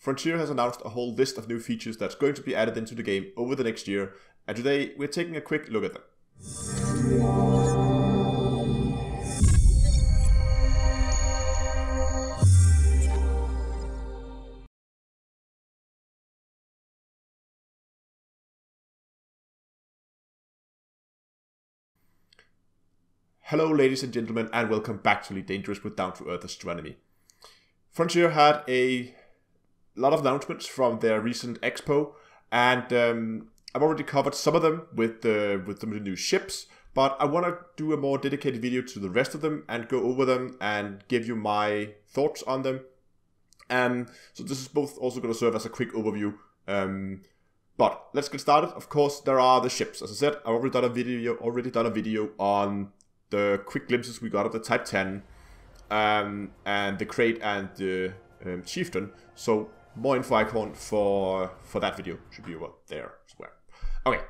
Frontier has announced a whole list of new features that's going to be added into the game over the next year, and today we're taking a quick look at them. Hello ladies and gentlemen, and welcome back to Elite Dangerous with Down to Earth Astronomy. Frontier had a lot of announcements from their recent expo, and I've already covered some of them with the new ships, but I want to do a more dedicated video to the rest of them and go over them and give you my thoughts on them. So this is both also going to serve as a quick overview. But let's get started. Of course, there are the ships. As I said, I've already done a video on the quick glimpses we got of the Type 10, and the Crate and the Chieftain. So more info icon for that video should be over there as well. Okay,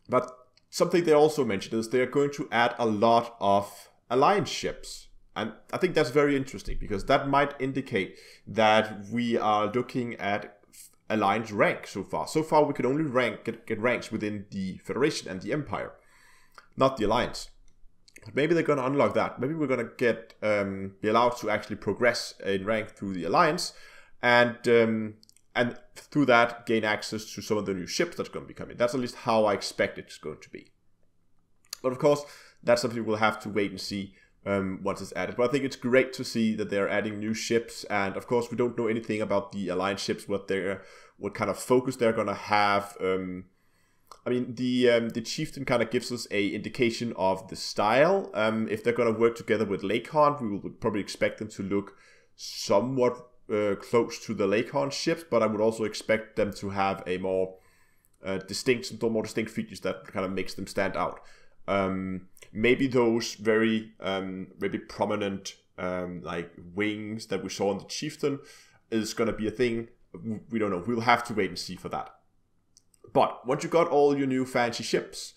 but something they also mentioned is they are going to add a lot of alliance ships, and I think that's very interesting because that might indicate that we are looking at alliance rank so far. So far we could only get ranks within the Federation and the Empire, not the alliance. But maybe they're going to unlock that. Maybe we're going to get be allowed to actually progress in rank through the alliance, and through that gain access to some of the new ships that's going to be coming. That's at least how I expect it's going to be. But of course, that's something we'll have to wait and see once it's added. But I think it's great to see that they're adding new ships, and of course we don't know anything about the alliance ships, what kind of focus they're going to have. I mean, the Chieftain kind of gives us a indication of the style. If they're going to work together with Lakon, we would probably expect them to look somewhat close to the Lakon ships, but I would also expect them to have a more distinct features that kind of makes them stand out. Maybe those very prominent like wings that we saw on the Chieftain is going to be a thing. We don't know. We'll have to wait and see for that. But once you got all your new fancy ships,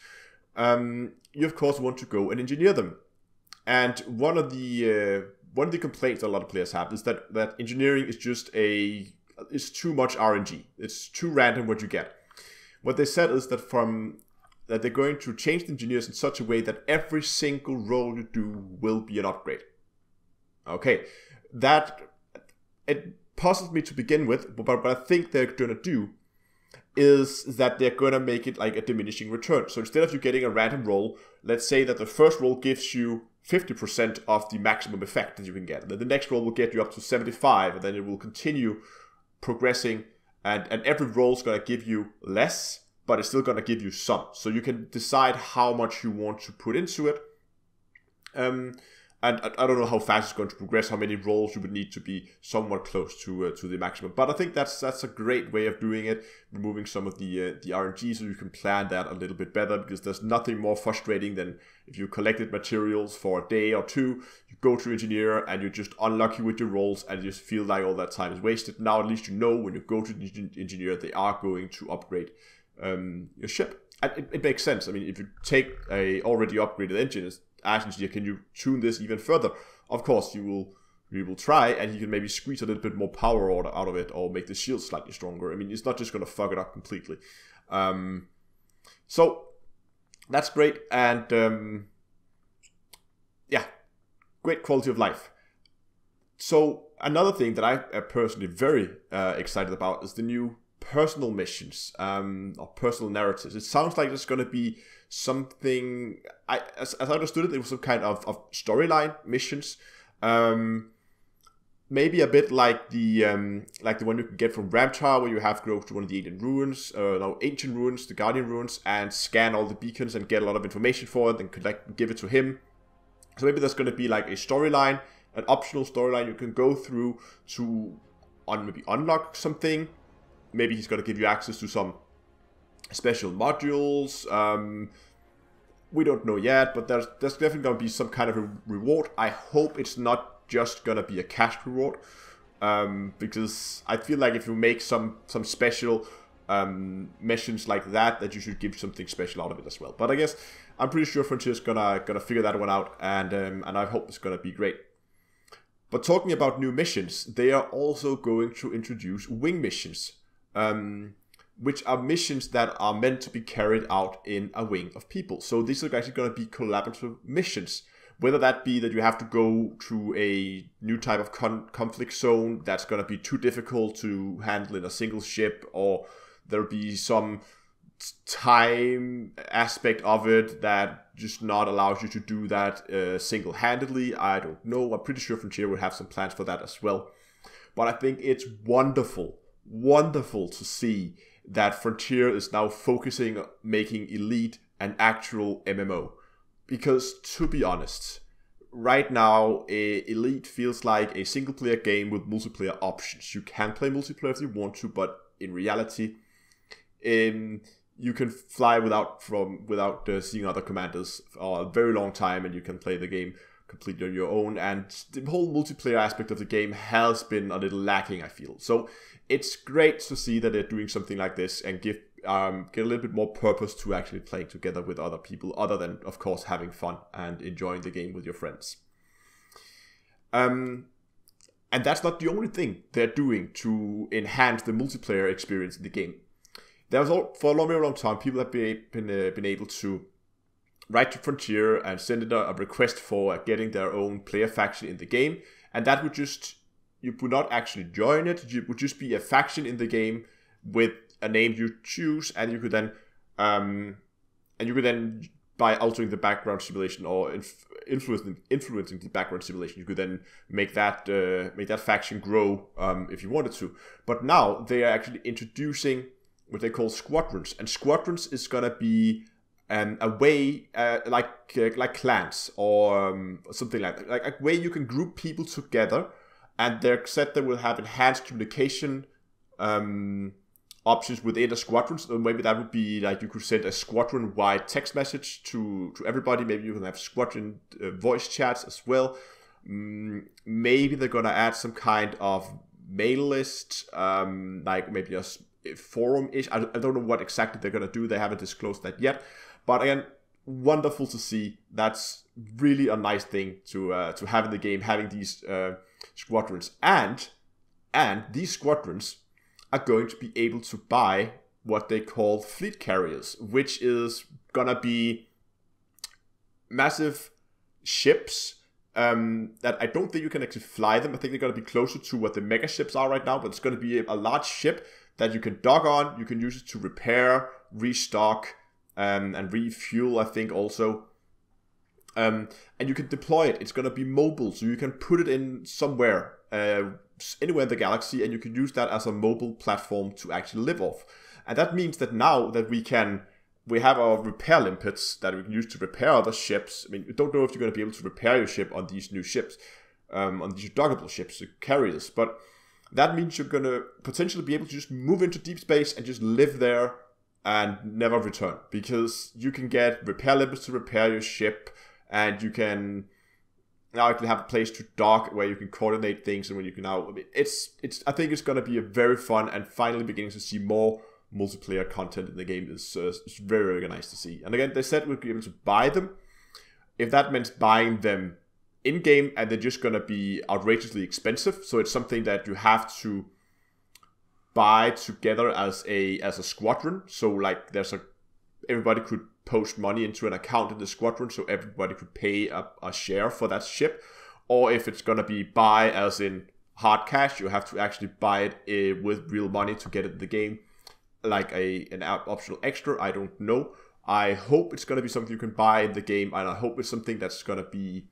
you of course want to go and engineer them. And one of the complaints that a lot of players have is that engineering is just is too much RNG. It's too random what you get. What they said is that they're going to change the engineers in such a way that every single role you do will be an upgrade. Okay, it puzzles me to begin with, but what I think they're going to do is that they're going to make it like a diminishing return. So instead of you getting a random roll, let's say that the first roll gives you 50% of the maximum effect that you can get. Then the next roll will get you up to 75, and then it will continue progressing, and every roll is going to give you less, but it's still going to give you some. So you can decide how much you want to put into it. And I don't know how fast it's going to progress, how many rolls you would need to be somewhat close to the maximum. But I think that's a great way of doing it, removing some of the RNG so you can plan that a little bit better, because there's nothing more frustrating than if you collected materials for a day or two, you go to engineer and you're just unlucky with your rolls and you just feel like all that time is wasted. Now at least you know when you go to the engineer, they are going to upgrade your ship. And it makes sense. I mean, if you take a already upgraded engine, as engineer, can you tune this even further? Of course, you will try, and you can maybe squeeze a little bit more power out of it, or make the shield slightly stronger. I mean, it's not just going to fuck it up completely. So that's great, and yeah, great quality of life. So another thing that I am personally very excited about is the new personal missions, or personal narratives. It sounds like it's going to be something, as I understood it, it was some kind of storyline missions, maybe a bit like the one you can get from Ramtar, where you have to go to one of the ancient ruins, the Guardian ruins, and scan all the beacons and get a lot of information for it, and give it to him. So maybe there's going to be like a storyline, an optional storyline you can go through to maybe unlock something. Maybe he's going to give you access to some special modules. We don't know yet, but there's definitely going to be some kind of a reward. I hope it's not just going to be a cash reward, because I feel like if you make some special missions like that you should give something special out of it as well. But I guess I'm pretty sure Frontier's gonna figure that one out, and I hope it's gonna be great. But talking about new missions, they are also going to introduce wing missions, which are missions that are meant to be carried out in a wing of people. So these are actually going to be collaborative missions, whether that be that you have to go to a new type of conflict zone that's going to be too difficult to handle in a single ship, or there'll be some time aspect of it that just not allows you to do that single-handedly. I don't know. I'm pretty sure Frontier will have some plans for that as well. But I think it's wonderful to see that Frontier is now focusing on making Elite an actual MMO. Because to be honest, right now Elite feels like a single-player game with multiplayer options. You can play multiplayer if you want to, but in reality, you can fly without seeing other commanders for a very long time, and you can play the game completely on your own. And the whole multiplayer aspect of the game has been a little lacking, I feel. So it's great to see that they're doing something like this and get a little bit more purpose to actually playing together with other people, other than, of course, having fun and enjoying the game with your friends. And that's not the only thing they're doing to enhance the multiplayer experience in the game. There was for a very long time, people have been able to write to Frontier and send in a request for getting their own player faction in the game, and that would just, you would not actually join it. It would just be a faction in the game with a name you choose, and you could then by altering the background simulation or influencing the background simulation, you could then make that faction grow if you wanted to. But now they are actually introducing what they call Squadrons, and Squadrons is gonna be a way like clans or something like that, like a way you can group people together, and they're said they will have enhanced communication options within the squadrons. So maybe that would be like you could send a squadron-wide text message to everybody. Maybe you can have squadron voice chats as well. Maybe they're gonna add some kind of mail list, like maybe a forum-ish. I don't know what exactly they're gonna do. They haven't disclosed that yet. But again, wonderful to see. That's really a nice thing to have in the game, having these squadrons, and these squadrons are going to be able to buy what they call fleet carriers, which is gonna be massive ships that I don't think you can actually fly them. I think they're gonna be closer to what the mega ships are right now, but it's gonna be a large ship that you can dock on. You can use it to repair, restock, and refuel, I think, also. And you can deploy it. It's going to be mobile, so you can put it in somewhere, anywhere in the galaxy, and you can use that as a mobile platform to actually live off. And that means that now that we have our repair limpets that we can use to repair other ships. I mean, we don't know if you're going to be able to repair your ship on these new ships, on these dockable ships, the carriers, but that means you're going to potentially be able to just move into deep space and just live there and never return, because you can get repair limpets to repair your ship, and you can now actually have a place to dock where you can coordinate things, and when you can now, I mean, I think it's going to be a very fun, and finally beginning to see more multiplayer content in the game is very, very nice to see. And again, they said we'll be able to buy them. If that means buying them in-game, and they're just going to be outrageously expensive, so it's something that you have to buy together as a squadron. So like everybody could post money into an account in the squadron, so everybody could pay a share for that ship. Or if it's going to be buy as in hard cash, you have to actually buy it with real money to get it in the game, like an optional extra. I don't know. I hope it's going to be something you can buy in the game, and I hope it's something that's going to be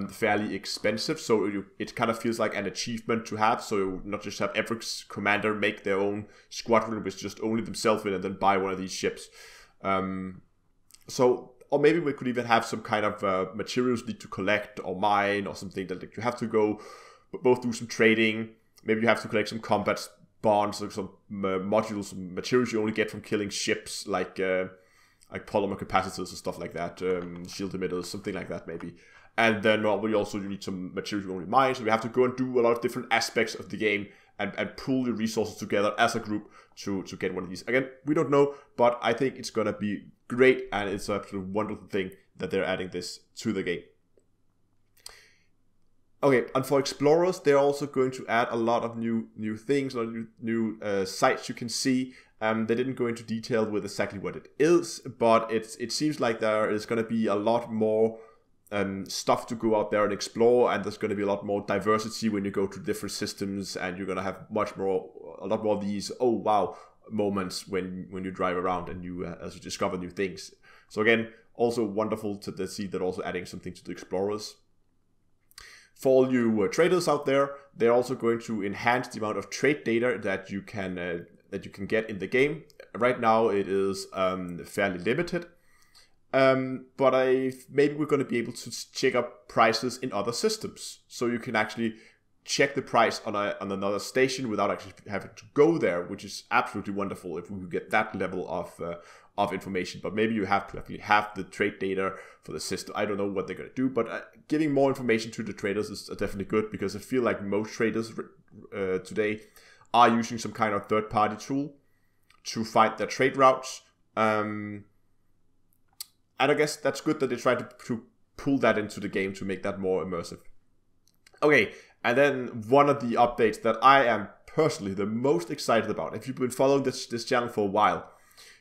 fairly expensive, so it kind of feels like an achievement to have. So you not just have every commander make their own squadron with just only themselves in, and then buy one of these ships. Or maybe we could even have some kind of materials you need to collect or mine or something that you have to go both do some trading. Maybe you have to collect some combat bonds or some modules, some materials you only get from killing ships, like polymer capacitors and stuff like that, shield emitters, something like that maybe. And then we also need some materials you only mine, so we have to go and do a lot of different aspects of the game and pool your resources together as a group to get one of these. Again, we don't know, but I think it's going to be great, and it's a wonderful thing that they're adding this to the game. Okay, and for explorers, they're also going to add a lot of new things, a lot of new sites you can see. They didn't go into detail with exactly what it is, but it seems like there is going to be a lot more stuff to go out there and explore, and there's going to be a lot more diversity when you go to different systems, and you're going to have a lot more of these oh wow moments when you drive around and you as you discover new things. So again, also wonderful to see that also adding something to the explorers. For all you traders out there, they're also going to enhance the amount of trade data that you can get in the game. Right now it is fairly limited, but maybe we're going to be able to check up prices in other systems, so you can actually check the price on another station without actually having to go there, which is absolutely wonderful if we could get that level of information. But maybe you have to actually have the trade data for the system. I don't know what they're going to do, but giving more information to the traders is definitely good, because I feel like most traders today are using some kind of third-party tool to find their trade routes. And I guess that's good that they try to pull that into the game to make that more immersive. Okay, and then one of the updates that I am personally the most excited about, if you've been following this channel for a while,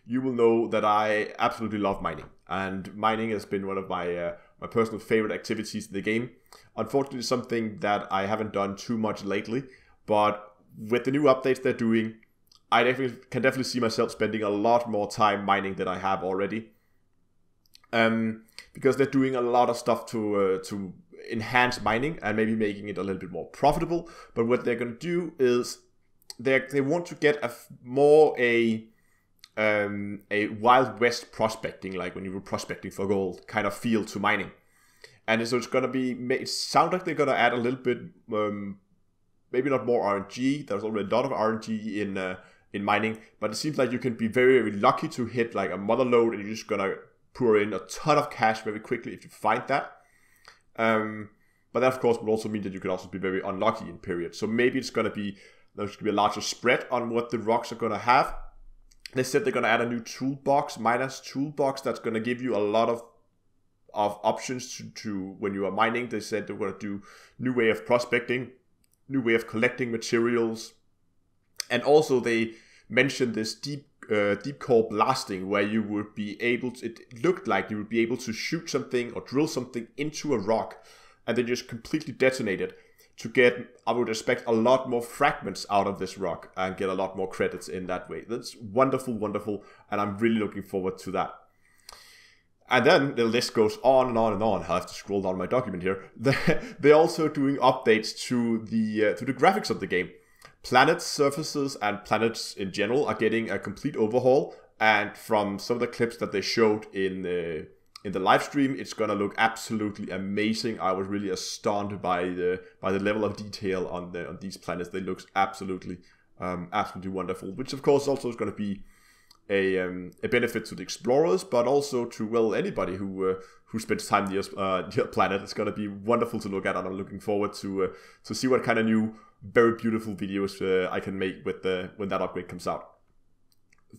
you will know that I absolutely love mining. And mining has been one of my personal favorite activities in the game. Unfortunately, something that I haven't done too much lately, but with the new updates they're doing, I can definitely see myself spending a lot more time mining than I have already. Because they're doing a lot of stuff to enhance mining and maybe making it a little bit more profitable. But what they're going to do is they want to get a Wild West prospecting, like when you were prospecting for gold, kind of feel to mining. And so it's going to be, it sounds like they're going to add a little bit, maybe not more RNG. There's already a lot of RNG in mining, but it seems like you can be very, very lucky to hit like a mother lode, and you're just going to pour in a ton of cash very quickly if you find that. But that of course would also mean that you can also be very unlucky in periods. So maybe there's going to be a larger spread on what the rocks are going to have. They said they're going to add a new toolbox, miners toolbox, that's going to give you a lot of options to when you are mining. They said they're going to do new way of prospecting, new way of collecting materials, and also they mentioned this deep core blasting, where you would be able to, it looked like you would be able to shoot something or drill something into a rock and then just completely detonate it to get, I would expect, a lot more fragments out of this rock and get a lot more credits in that way. That's wonderful, wonderful, and I'm really looking forward to that. And then the list goes on and on and on. I have to scroll down my document here. They're also doing updates to the graphics of the game. Planets, surfaces, and planets in general are getting a complete overhaul. And from some of the clips that they showed in the live stream, it's gonna look absolutely amazing. I was really astounded by the level of detail on these planets. They look absolutely wonderful. Which of course also is going to be a benefit to the explorers, but also to anybody who spends time near your planet. It's going to be wonderful to look at, and I'm looking forward to see what kind of new, very beautiful videos I can make with when that upgrade comes out.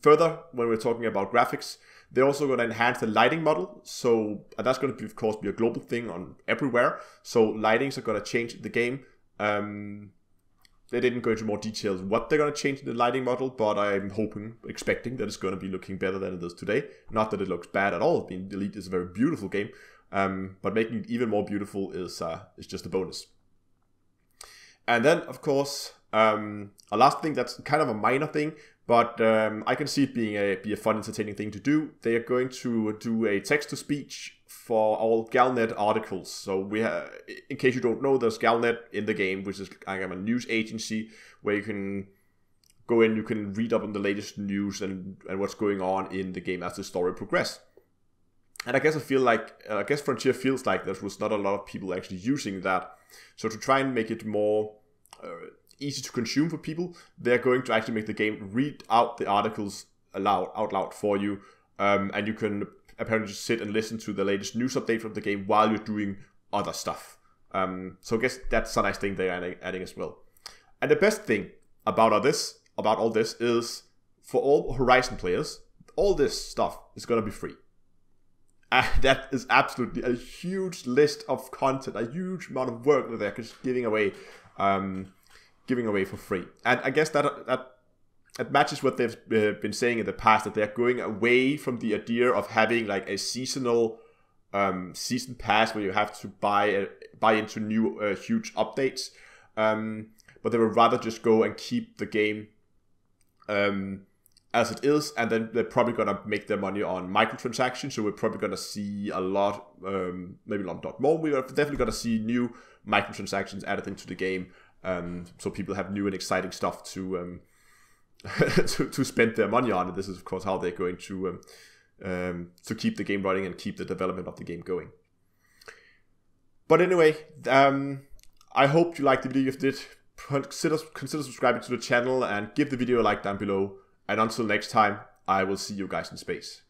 Further, when we're talking about graphics, they're also going to enhance the lighting model. So that's going to of course be a global thing on everywhere. So lightings are going to change in the game. They didn't go into more details what they're going to change in the lighting model, but I'm expecting that it's going to be looking better than it is today. Not that it looks bad at all. I mean, Elite is a very beautiful game, but making it even more beautiful is just a bonus. And then, of course, a last thing that's kind of a minor thing, but I can see it be a fun, entertaining thing to do. They are going to do a text-to-speech for all Galnet articles. So we have, in case you don't know, there's Galnet in the game, which is kind of a news agency where you can go in, you can read up on the latest news and what's going on in the game as the story progresses. And I guess Frontier feels like there was not a lot of people actually using that. So to try and make it more easy to consume for people, they're going to actually make the game read out the articles out loud for you, and you can apparently just sit and listen to the latest news update from the game while you're doing other stuff. So I guess that's a nice thing they're adding as well. And the best thing about all this is, for all Horizon players, all this stuff is going to be free. And that is absolutely a huge list of content, a huge amount of work that they're just giving away for free. And I guess that matches what they've been saying in the past, that they're going away from the idea of having like a seasonal season pass where you have to buy into new huge updates. But they would rather just go and keep the game as it is, and then they're probably gonna make their money on microtransactions. So we're probably gonna see a lot, maybe a lot more. We're definitely gonna see new microtransactions added into the game, so people have new and exciting stuff to to spend their money on. And this is of course how they're going to keep the game running and keep the development of the game going. But anyway, I hope you liked the video. If you did, consider subscribing to the channel and give the video a like down below. And until next time, I will see you guys in space.